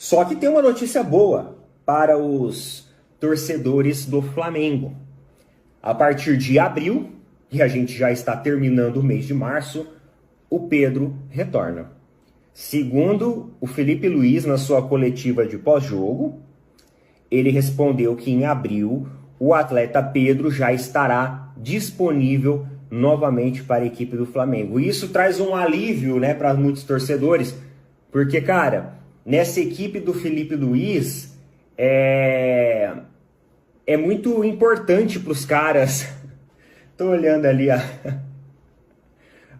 Só que tem uma notícia boa para os torcedores do Flamengo. A partir de abril, e a gente já está terminando o mês de março, o Pedro retorna. Segundo o Felipe Luiz, na sua coletiva de pós-jogo, ele respondeu que em abril o atleta Pedro já estará disponível novamente para a equipe do Flamengo. E isso traz um alívio, né, para muitos torcedores, porque, cara, nessa equipe do Felipe Luiz é muito importante para os caras. Tô olhando ali,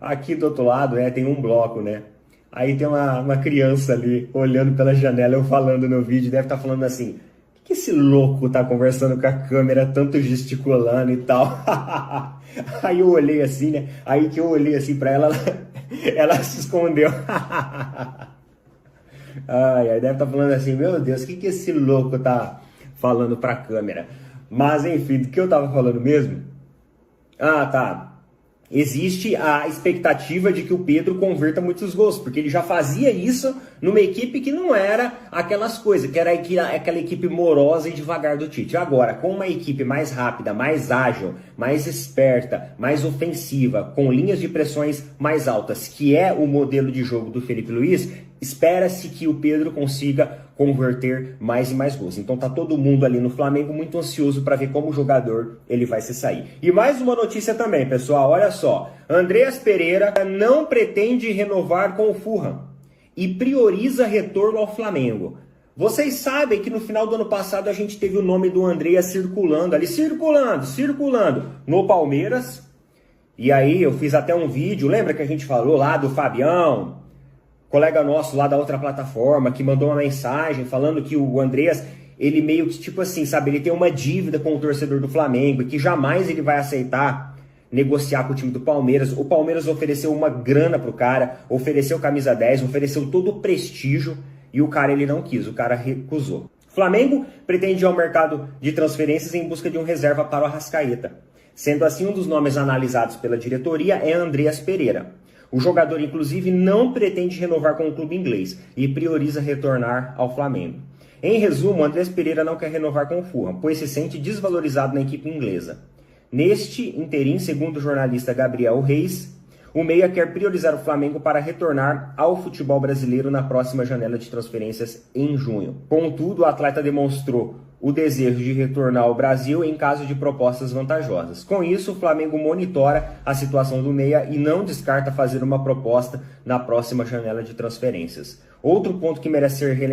aqui do outro lado, tem um bloco, né? Aí tem uma criança ali olhando pela janela, eu falando no vídeo, deve estar falando assim: o que esse louco tá conversando com a câmera, tanto gesticulando e tal? Aí eu olhei assim, né? Aí que eu olhei assim pra ela, ela se escondeu. Aí deve estar falando assim: meu Deus, o que esse louco tá falando pra câmera? Mas enfim, do que eu tava falando mesmo? Tá. Existe a expectativa de que o Pedro converta muitos gols, porque ele já fazia isso numa equipe que não era aquelas coisas, que era aquela equipe morosa e devagar do Tite. Agora, com uma equipe mais rápida, mais ágil, mais esperta, mais ofensiva, com linhas de pressões mais altas, que é o modelo de jogo do Felipe Luiz, espera-se que o Pedro consiga converter mais e mais gols. Então tá todo mundo ali no Flamengo muito ansioso para ver como o jogador ele vai se sair. E mais uma notícia também, pessoal, olha só. Andreas Pereira não pretende renovar com o Fulham e prioriza retorno ao Flamengo. Vocês sabem que no final do ano passado a gente teve o nome do Andreas circulando ali, circulando no Palmeiras. E aí eu fiz até um vídeo, lembra que a gente falou lá do Fabião, colega nosso lá da outra plataforma, que mandou uma mensagem falando que o Andreas, ele meio que, tipo assim, sabe, ele tem uma dívida com o torcedor do Flamengo e que jamais ele vai aceitar negociar com o time do Palmeiras. O Palmeiras ofereceu uma grana pro cara, ofereceu camisa 10, ofereceu todo o prestígio e o cara, ele não quis, o cara recusou. O Flamengo pretende ir ao mercado de transferências em busca de um reserva para o Arrascaeta. Sendo assim, um dos nomes analisados pela diretoria é Andreas Pereira. O jogador, inclusive, não pretende renovar com o clube inglês e prioriza retornar ao Flamengo. Em resumo, Andreas Pereira não quer renovar com o Fulham, pois se sente desvalorizado na equipe inglesa. Neste interim, segundo o jornalista Gabriel Reis, o meia quer priorizar o Flamengo para retornar ao futebol brasileiro na próxima janela de transferências em junho. Contudo, o atleta demonstrou o desejo de retornar ao Brasil em caso de propostas vantajosas. Com isso, o Flamengo monitora a situação do meia e não descarta fazer uma proposta na próxima janela de transferências. Outro ponto que merece ser relembrado